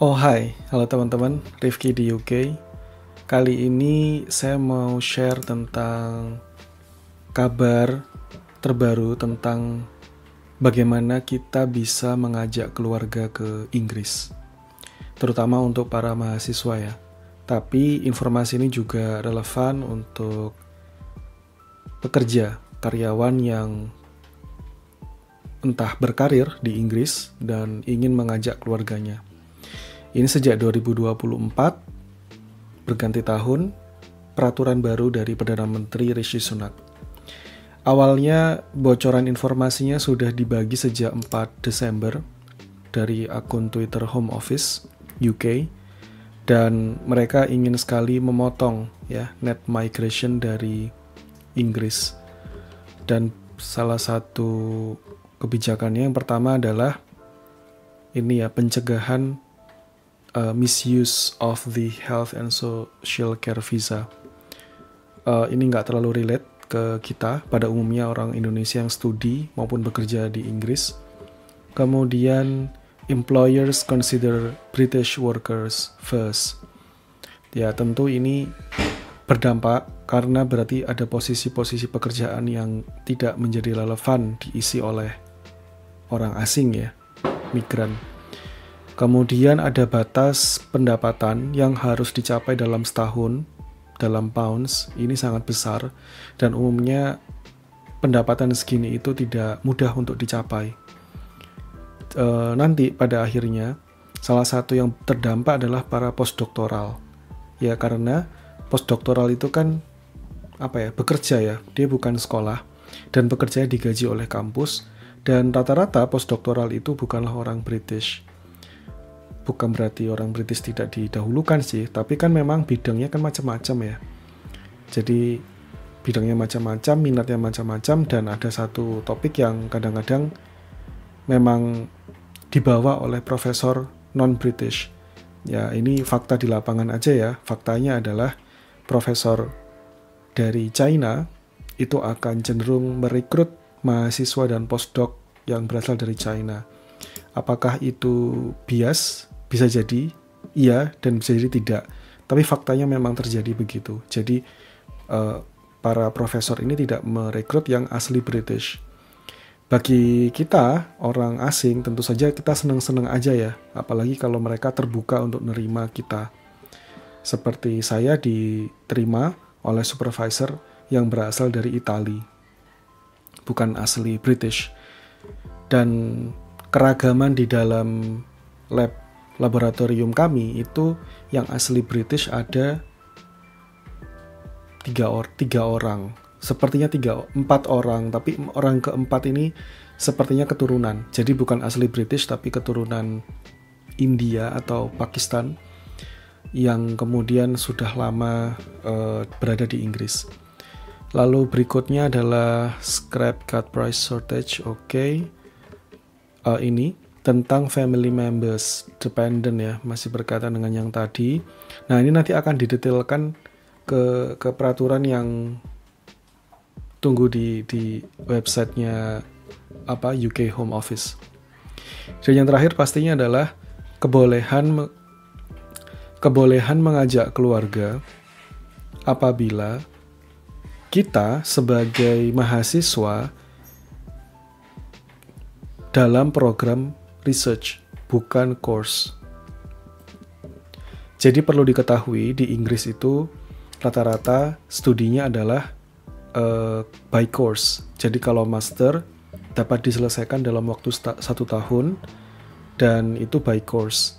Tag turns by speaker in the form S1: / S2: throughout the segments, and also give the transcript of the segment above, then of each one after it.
S1: Oh hai, halo teman-teman, Rifki di UK. Kali ini saya mau share tentang kabar terbaru tentang bagaimana kita bisa mengajak keluarga ke Inggris. Terutama untuk para mahasiswa ya. Tapi informasi ini juga relevan untuk pekerja, karyawan yang entah berkarir di Inggris dan ingin mengajak keluarganya. Ini sejak 2024, berganti tahun, peraturan baru dari Perdana Menteri Rishi Sunak. Awalnya bocoran informasinya sudah dibagi sejak 4 Desember dari akun Twitter Home Office UK, dan mereka ingin sekali memotong net migration dari Inggris. Dan salah satu kebijakannya yang pertama adalah pencegahan misuse of the health and social care visa. Ini nggak terlalu relate ke kita, pada umumnya orang Indonesia yang studi maupun bekerja di Inggris. Kemudian, employers consider British workers first. Ya, tentu ini berdampak karena berarti ada posisi-posisi pekerjaan yang tidak menjadi relevan diisi oleh orang asing ya, migran. Kemudian ada batas pendapatan yang harus dicapai dalam setahun, dalam pounds, ini sangat besar, dan umumnya pendapatan segini itu tidak mudah untuk dicapai. Nanti pada akhirnya, salah satu yang terdampak adalah para postdoktoral. Ya karena postdoktoral itu kan bekerja ya, dia bukan sekolah, dan bekerja digaji oleh kampus, dan rata-rata postdoktoral itu bukanlah orang British. Bukan berarti orang British tidak didahulukan sih, tapi kan memang bidangnya kan macam-macam ya. Jadi bidangnya macam-macam, minatnya macam-macam, dan ada satu topik yang kadang-kadang memang dibawa oleh profesor non-British. Ya ini fakta di lapangan aja ya, faktanya adalah profesor dari China itu akan cenderung merekrut mahasiswa dan postdoc yang berasal dari China. Apakah itu bias? Bisa jadi iya dan bisa jadi tidak. Tapi faktanya memang terjadi begitu. Jadi para profesor ini tidak merekrut yang asli British. Bagi kita, orang asing, tentu saja kita senang-senang aja ya. Apalagi kalau mereka terbuka untuk nerima kita. Seperti saya diterima oleh supervisor yang berasal dari Italia. Bukan asli British. Dan keragaman di dalam laboratorium kami itu yang asli British ada 3 orang. Sepertinya 4 orang, tapi orang keempat ini sepertinya keturunan. Jadi bukan asli British tapi keturunan India atau Pakistan yang kemudian sudah lama berada di Inggris. Lalu berikutnya adalah scrap card price shortage. Ini tentang family members dependent ya, masih berkaitan dengan yang tadi. Nah ini nanti akan didetailkan ke peraturan yang tunggu di websitenya UK Home Office. Dan yang terakhir pastinya adalah kebolehan mengajak keluarga apabila kita sebagai mahasiswa dalam program research, bukan course. Jadi perlu diketahui di Inggris itu rata-rata studinya adalah by course. Jadi kalau master dapat diselesaikan dalam waktu 1 tahun dan itu by course.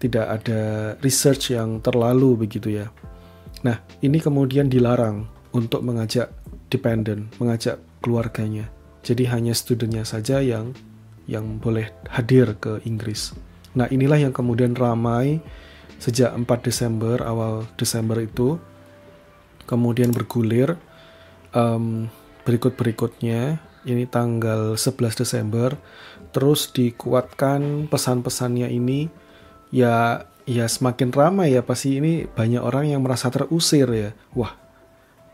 S1: Tidak ada research yang terlalu begitu ya. Nah, ini kemudian dilarang untuk mengajak dependent, mengajak keluarganya. Jadi hanya studentnya saja yang boleh hadir ke Inggris. Nah inilah yang kemudian ramai sejak 4 Desember, awal Desember itu, kemudian bergulir berikut-berikutnya, ini tanggal 11 Desember, terus dikuatkan pesan-pesannya ini, ya semakin ramai ya, pasti ini banyak orang yang merasa terusir ya. Wah,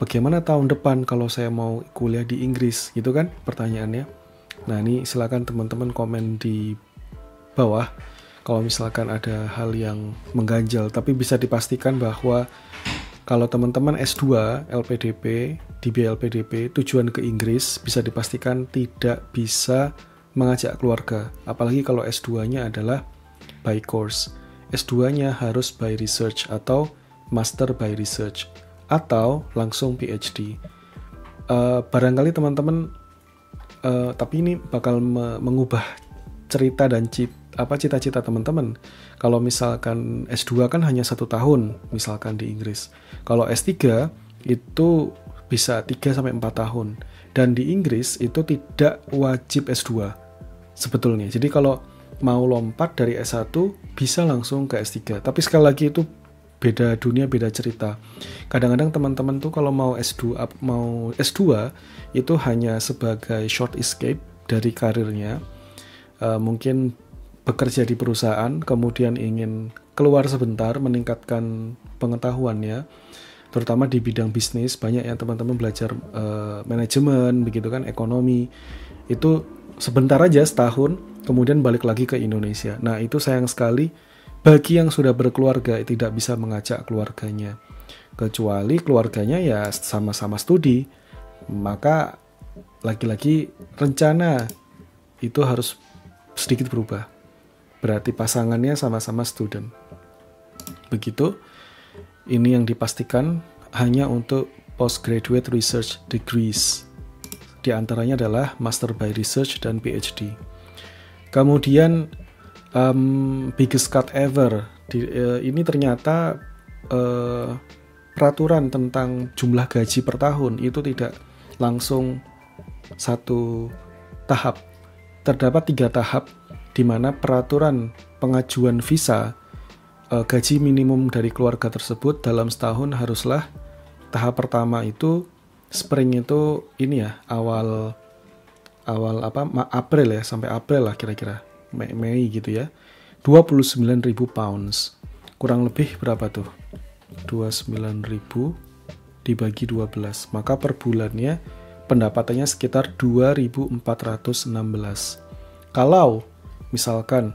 S1: bagaimana tahun depan kalau saya mau kuliah di Inggris, gitu kan pertanyaannya. Nah ini silakan teman-teman komen di bawah kalau misalkan ada hal yang mengganjal. Tapi bisa dipastikan bahwa kalau teman-teman S2 LPDP, DB LPDP tujuan ke Inggris, bisa dipastikan tidak bisa mengajak keluarga. Apalagi kalau S2-nya adalah by course. S2-nya harus by research atau master by research atau langsung PhD. Barangkali teman-teman tapi ini bakal mengubah cerita dan cita-cita teman-teman. Kalau misalkan S2 kan hanya 1 tahun misalkan di Inggris. Kalau S3 itu bisa 3-4 tahun. Dan di Inggris itu tidak wajib S2 sebetulnya. Jadi kalau mau lompat dari S1 bisa langsung ke S3. Tapi sekali lagi itu beda dunia, beda cerita. Kadang-kadang teman-teman tuh kalau mau S2 itu hanya sebagai short escape dari karirnya. Mungkin bekerja di perusahaan, kemudian ingin keluar sebentar, meningkatkan pengetahuannya, terutama di bidang bisnis. Banyak yang teman-teman belajar manajemen, begitu kan, ekonomi. Itu sebentar aja, setahun, kemudian balik lagi ke Indonesia. Nah, itu sayang sekali bagi yang sudah berkeluarga, tidak bisa mengajak keluarganya. Kecuali keluarganya ya sama-sama studi, maka lagi-lagi rencana itu harus sedikit berubah. Berarti pasangannya sama-sama student. Begitu. Ini yang dipastikan hanya untuk postgraduate research degrees. Di antaranya adalah Master by Research dan PhD. Kemudian biggest cut ever. Ini ternyata peraturan tentang jumlah gaji per tahun itu tidak langsung satu tahap. Terdapat 3 tahap di mana peraturan pengajuan visa gaji minimum dari keluarga tersebut dalam setahun haruslah tahap pertama itu spring itu ini ya awal April ya, sampai April lah kira-kira Mei gitu ya, 29.000 pounds, kurang lebih berapa tuh 29.000 dibagi 12, maka per bulannya pendapatannya sekitar 2.416. Kalau misalkan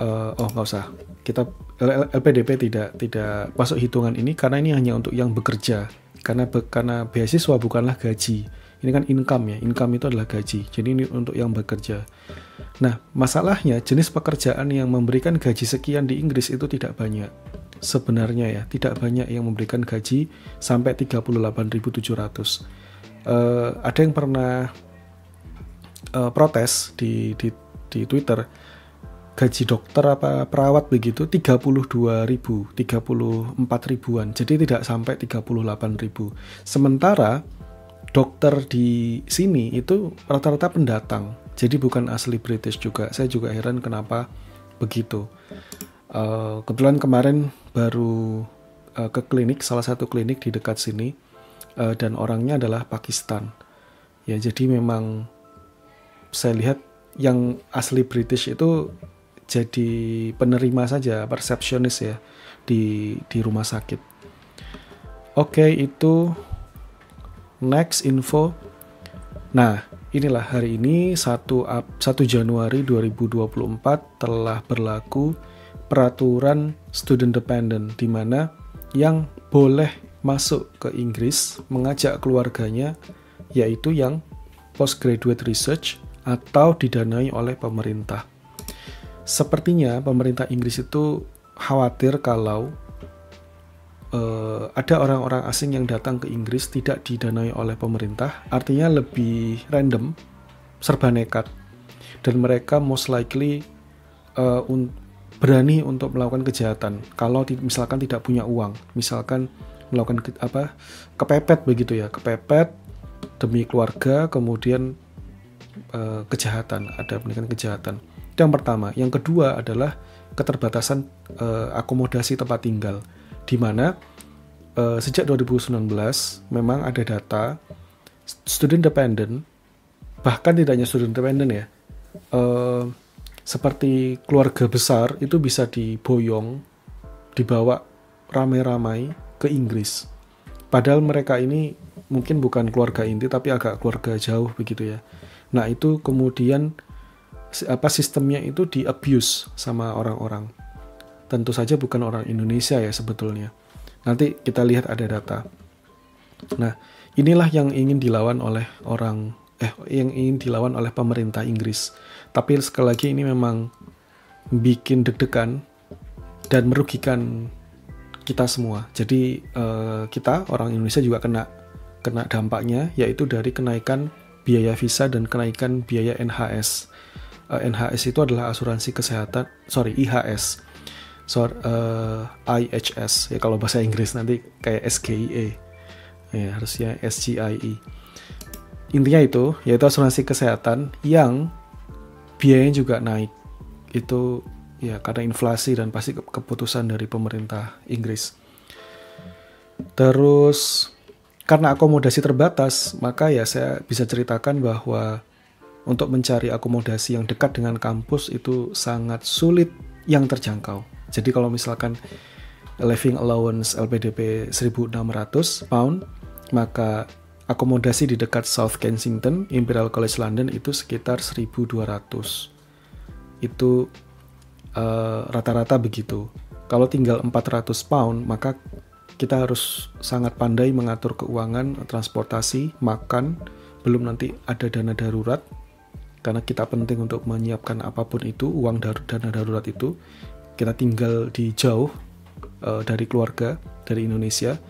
S1: nggak usah, kita LPDP tidak masuk hitungan ini karena ini hanya untuk yang bekerja, karena beasiswa bukanlah gaji. Ini kan income ya, income itu adalah gaji, jadi ini untuk yang bekerja. Nah, masalahnya jenis pekerjaan yang memberikan gaji sekian di Inggris itu tidak banyak. Sebenarnya ya, tidak banyak yang memberikan gaji sampai 38.700. Ada yang pernah protes di Twitter, gaji dokter apa perawat begitu 32.000, 34.000-an. Jadi tidak sampai 38.000. Sementara dokter di sini itu rata-rata pendatang. Jadi bukan asli British juga. Saya juga heran kenapa begitu. Kebetulan kemarin baru ke klinik, salah satu klinik di dekat sini, dan orangnya adalah Pakistan. Ya, jadi memang saya lihat yang asli British itu jadi penerima saja, resepsionis ya di rumah sakit. Oke, itu next info. Nah, inilah hari ini 1 Januari 2024 telah berlaku peraturan student dependent, di mana yang boleh masuk ke Inggris mengajak keluarganya yaitu yang postgraduate research atau didanai oleh pemerintah. Sepertinya pemerintah Inggris itu khawatir kalau ada orang-orang asing yang datang ke Inggris tidak didanai oleh pemerintah, artinya lebih random, serba nekat, dan mereka most likely berani untuk melakukan kejahatan kalau misalkan tidak punya uang, misalkan melakukan kepepet begitu ya, kepepet demi keluarga, kemudian kejahatan, ada penindakan kejahatan. Itu yang pertama. Yang kedua adalah keterbatasan akomodasi tempat tinggal, di mana sejak 2019 memang ada data student dependent, bahkan tidak hanya student dependent ya, seperti keluarga besar itu bisa diboyong, dibawa ramai-ramai ke Inggris. Padahal mereka ini mungkin bukan keluarga inti tapi agak keluarga jauh begitu ya. Nah, itu kemudian sistemnya itu di abuse sama orang-orang. Tentu saja bukan orang Indonesia ya sebetulnya. Nanti kita lihat ada data. Nah, inilah yang ingin dilawan oleh pemerintah Inggris. Tapi sekali lagi ini memang bikin deg-degan dan merugikan kita semua. Jadi kita orang Indonesia juga kena dampaknya, yaitu dari kenaikan biaya visa dan kenaikan biaya NHS. NHS itu adalah asuransi kesehatan, IHS. IHS ya kalau bahasa Inggris, nanti kayak SGIE ya, harusnya SGIE. Intinya itu yaitu asuransi kesehatan yang biayanya juga naik, itu ya karena inflasi dan pasti keputusan dari pemerintah Inggris. Terus karena akomodasi terbatas, maka ya saya bisa ceritakan bahwa untuk mencari akomodasi yang dekat dengan kampus itu sangat sulit yang terjangkau. Jadi kalau misalkan living allowance LPDP 1.600 pound, maka akomodasi di dekat South Kensington, Imperial College London itu sekitar 1.200. Itu rata-rata begitu. Kalau tinggal 400 pound, maka kita harus sangat pandai mengatur keuangan, transportasi, makan, belum nanti ada dana darurat, karena kita penting untuk menyiapkan apapun itu, dana darurat itu. Kita tinggal di jauh dari keluarga, dari Indonesia.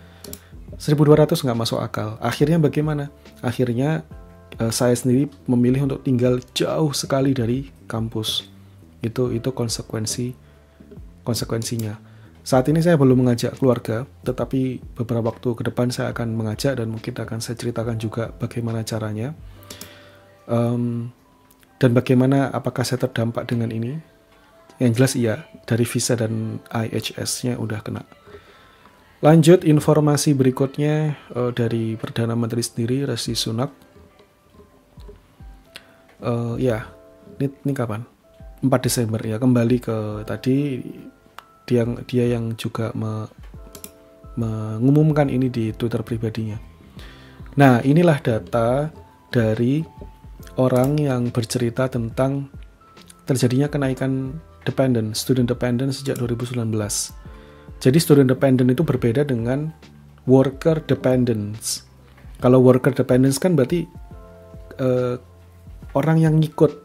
S1: 1.200 nggak masuk akal. Akhirnya bagaimana? Akhirnya saya sendiri memilih untuk tinggal jauh sekali dari kampus. Itu konsekuensinya. Saat ini saya belum mengajak keluarga, tetapi beberapa waktu ke depan saya akan mengajak dan mungkin akan saya ceritakan juga bagaimana caranya. Dan bagaimana apakah saya terdampak dengan ini. Yang jelas iya, dari visa dan IHS-nya udah kena. Lanjut informasi berikutnya dari Perdana Menteri sendiri, Rishi Sunak. Ini kapan? 4 Desember ya, kembali ke tadi dia yang juga mengumumkan ini di Twitter pribadinya. Nah, inilah data dari orang yang bercerita tentang terjadinya kenaikan student dependent sejak 2019. Jadi student dependent itu berbeda dengan worker dependence. Kalau worker dependence kan berarti orang yang ngikut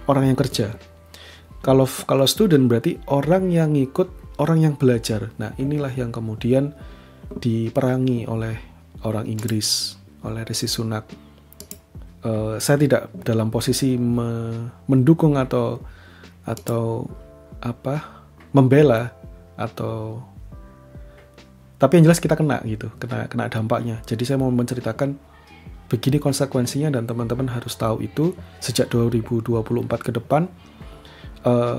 S1: orang yang kerja. Kalau student berarti orang yang ngikut orang yang belajar. Nah, inilah yang kemudian diperangi oleh orang Inggris, oleh Rishi Sunak. Saya tidak dalam posisi mendukung atau membela tapi yang jelas kita kena dampaknya. Jadi saya mau menceritakan begini konsekuensinya dan teman-teman harus tahu itu sejak 2024 ke depan.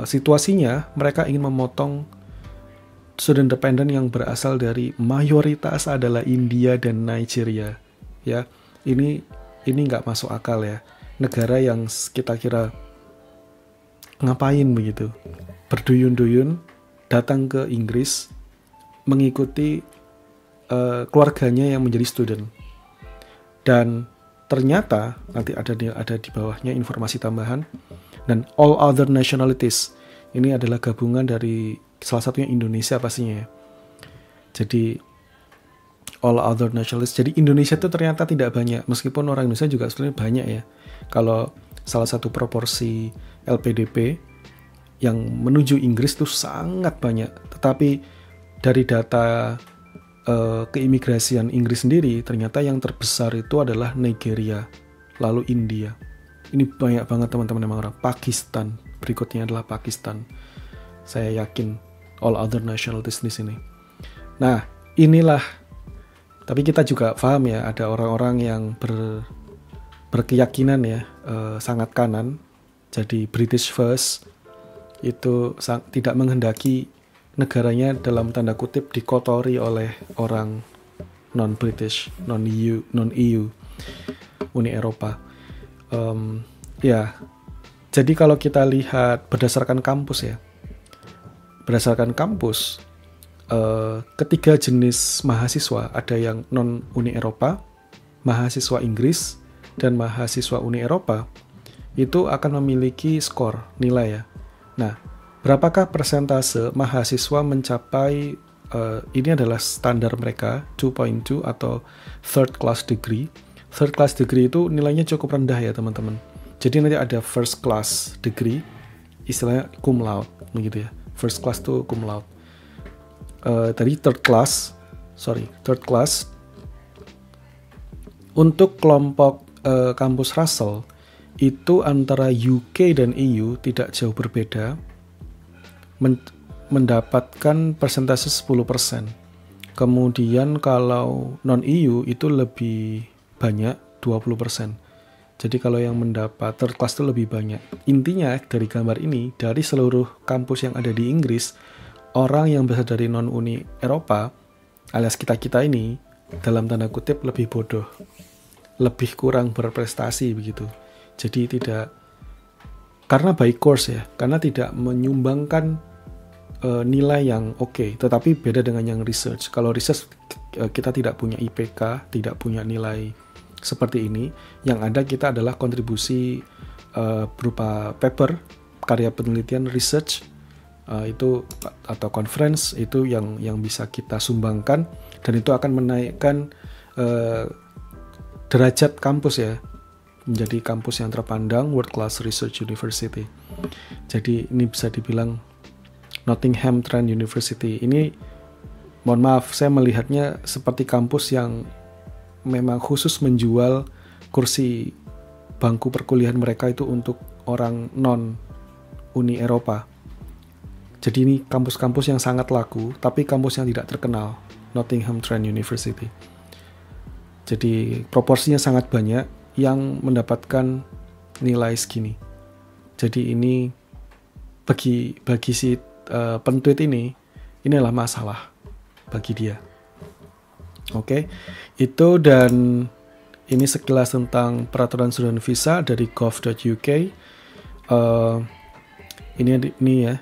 S1: Situasinya mereka ingin memotong student dependent yang berasal dari mayoritas adalah India dan Nigeria. Ya, ini nggak masuk akal ya. Negara yang kita kira ngapain begitu, berduyun-duyun datang ke Inggris mengikuti keluarganya yang menjadi student. Dan ternyata nanti ada di bawahnya informasi tambahan, dan all other nationalities ini adalah gabungan dari salah satunya Indonesia pastinya ya. Jadi all other nationalities, jadi Indonesia itu ternyata tidak banyak, meskipun orang Indonesia juga sebenarnya banyak ya. Kalau salah satu proporsi LPDP yang menuju Inggris itu sangat banyak, tetapi dari data keimigrasian Inggris sendiri ternyata yang terbesar itu adalah Nigeria, lalu India. Ini banyak banget teman-teman emang orang. Pakistan, berikutnya adalah Pakistan. Saya yakin all other nationalities di sini. Nah, inilah. Tapi kita juga paham ya, ada orang-orang yang berkeyakinan ya, sangat kanan. Jadi British first, itu tidak menghendaki negaranya dalam tanda kutip dikotori oleh orang non-British, non-EU, Uni Eropa. Jadi kalau kita lihat berdasarkan kampus ya, ketiga jenis mahasiswa, ada yang non-Uni Eropa, mahasiswa Inggris, dan mahasiswa Uni Eropa, itu akan memiliki skor, nilai ya. Nah, berapakah persentase mahasiswa mencapai ini adalah standar mereka 2.2 atau third class degree. Third class degree itu nilainya cukup rendah ya teman-teman. Jadi nanti ada first class degree, istilahnya cum laude begitu ya. First class itu cum laude. Tadi third class untuk kelompok kampus Russell itu antara UK dan EU tidak jauh berbeda, mendapatkan persentase 10%. Kemudian kalau non-EU itu lebih banyak, 20%. Jadi kalau yang mendapat third class itu lebih banyak. Intinya dari gambar ini, dari seluruh kampus yang ada di Inggris, orang yang berasal dari non-Uni Eropa, alias kita-kita ini, dalam tanda kutip lebih bodoh, lebih kurang berprestasi begitu. Jadi tidak, karena by course ya, karena tidak menyumbangkan nilai yang oke, tetapi beda dengan yang research. Kalau research kita tidak punya IPK, tidak punya nilai seperti ini. Yang ada kita adalah kontribusi berupa paper, karya penelitian research itu atau conference itu yang bisa kita sumbangkan, dan itu akan menaikkan derajat kampus ya, menjadi kampus yang terpandang world class research university. Jadi ini bisa dibilang Nottingham Trent University. Ini mohon maaf, saya melihatnya seperti kampus yang memang khusus menjual kursi bangku perkuliahan mereka itu untuk orang non-Uni Eropa. Jadi ini kampus-kampus yang sangat laku, tapi kampus yang tidak terkenal, Nottingham Trent University. Jadi proporsinya sangat banyak yang mendapatkan nilai segini. Jadi ini bagi si pentweet inilah masalah bagi dia. Oke, itu dan ini sekilas tentang peraturan student visa dari gov.uk. Ini ya,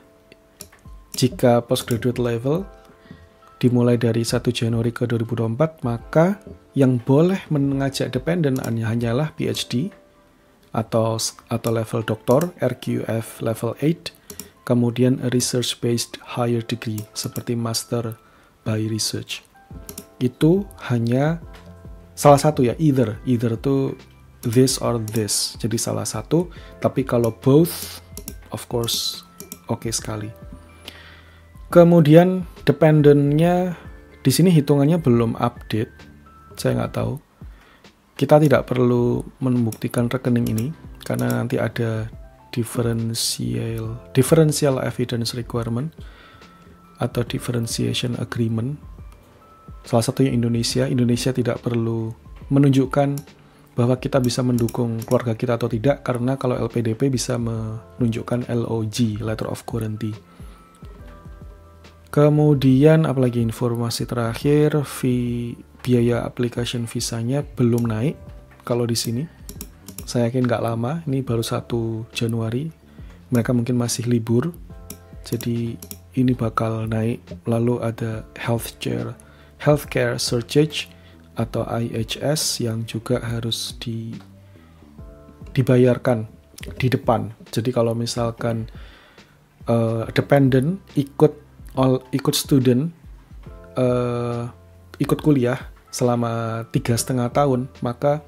S1: jika postgraduate level dimulai dari 1 Januari ke 2024, maka yang boleh mengajak dependent hanyalah PhD atau level doktor, RQF level 8, kemudian research-based higher degree seperti master by research. Itu hanya salah satu ya, either itu this or this. Jadi salah satu, tapi kalau both, of course, oke sekali. Kemudian dependentnya di sini hitungannya belum update, saya nggak tahu. Kita tidak perlu membuktikan rekening ini karena nanti ada differential evidence requirement atau differentiation agreement. Salah satunya Indonesia tidak perlu menunjukkan bahwa kita bisa mendukung keluarga kita atau tidak, karena kalau LPDP bisa menunjukkan LOG, letter of guarantee. Kemudian apalagi informasi terakhir, biaya application visanya belum naik kalau di sini. Saya yakin nggak lama, ini baru 1 Januari. Mereka mungkin masih libur, jadi ini bakal naik. Lalu ada healthcare surcharge atau IHS yang juga harus dibayarkan di depan. Jadi kalau misalkan dependent ikut student ikut kuliah selama 3,5 tahun, maka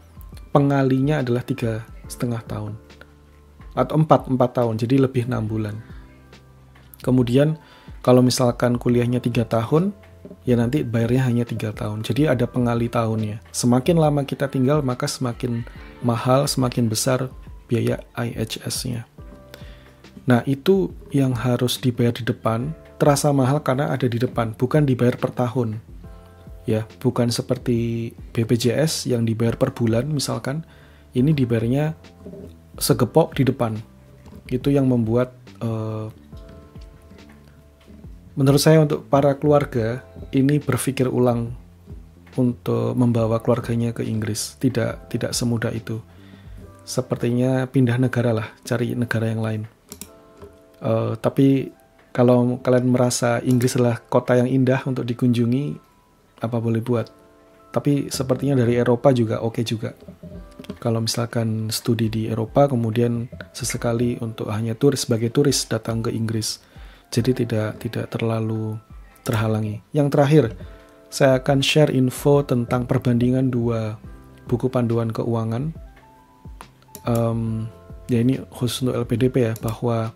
S1: pengalinya adalah 3,5 tahun atau 4 tahun, jadi lebih 6 bulan. Kemudian kalau misalkan kuliahnya 3 tahun, ya nanti bayarnya hanya 3 tahun. Jadi ada pengali tahunnya. Semakin lama kita tinggal, maka semakin mahal, semakin besar biaya IHS-nya. Nah, itu yang harus dibayar di depan. Terasa mahal karena ada di depan, bukan dibayar per tahun. Ya, bukan seperti BPJS yang dibayar per bulan misalkan. Ini dibayarnya segepok di depan. Itu yang membuat menurut saya untuk para keluarga ini berpikir ulang untuk membawa keluarganya ke Inggris. Tidak semudah itu. Sepertinya pindah negara lah, cari negara yang lain. Tapi kalau kalian merasa Inggris adalah kota yang indah untuk dikunjungi, apa boleh buat. Tapi sepertinya dari Eropa juga oke juga. Kalau misalkan studi di Eropa, kemudian sesekali untuk hanya sebagai turis datang ke Inggris. Jadi tidak terlalu terhalangi. Yang terakhir, saya akan share info tentang perbandingan 2 buku panduan keuangan. Ya ini khusus untuk LPDP ya, bahwa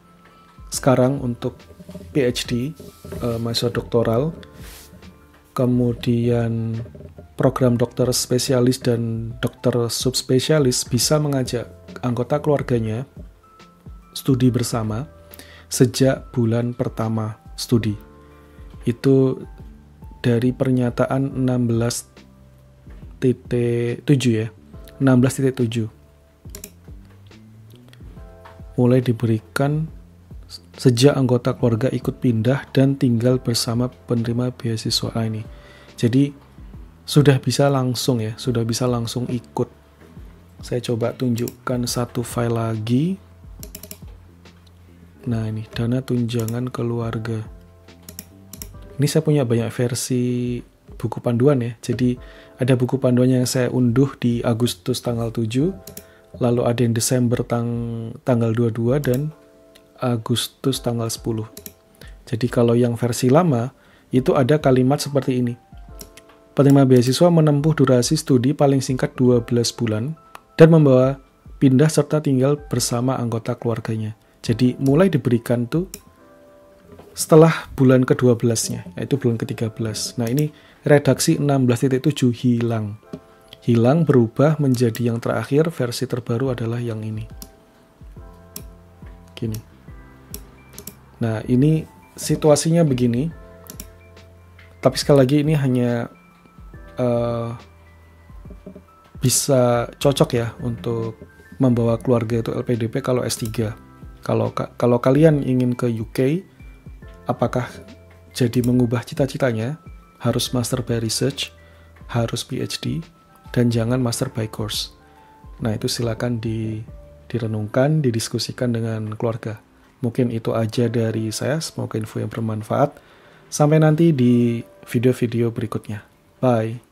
S1: sekarang untuk PhD, mahasiswa doktoral, kemudian program dokter spesialis dan dokter subspesialis bisa mengajak anggota keluarganya studi bersama sejak bulan pertama studi. Itu dari pernyataan 16.7 ya. 16.7. Mulai diberikan sejak anggota keluarga ikut pindah dan tinggal bersama penerima beasiswa ini. Jadi sudah bisa langsung ya, sudah bisa langsung ikut. Saya coba tunjukkan satu file lagi. Nah ini, dana tunjangan keluarga. Ini saya punya banyak versi buku panduan ya. Jadi ada buku panduan yang saya unduh di Agustus tanggal 7, lalu ada yang Desember tanggal 22 dan Agustus tanggal 10. Jadi kalau yang versi lama itu ada kalimat seperti ini. Penerima beasiswa menempuh durasi studi paling singkat 12 bulan dan membawa pindah serta tinggal bersama anggota keluarganya. Jadi mulai diberikan tuh setelah bulan ke-12-nya, yaitu bulan ke-13. Nah ini redaksi 16.7 hilang. Hilang berubah menjadi yang terakhir, versi terbaru adalah yang ini. Gini. Nah ini situasinya begini. Tapi sekali lagi ini hanya bisa cocok ya untuk membawa keluarga itu LPDP kalau S3. Kalau kalian ingin ke UK, apakah jadi mengubah cita-citanya, harus master by research, harus PhD, dan jangan master by course. Nah itu silakan direnungkan, didiskusikan dengan keluarga. Mungkin itu aja dari saya, semoga info yang bermanfaat. Sampai nanti di video-video berikutnya. Bye.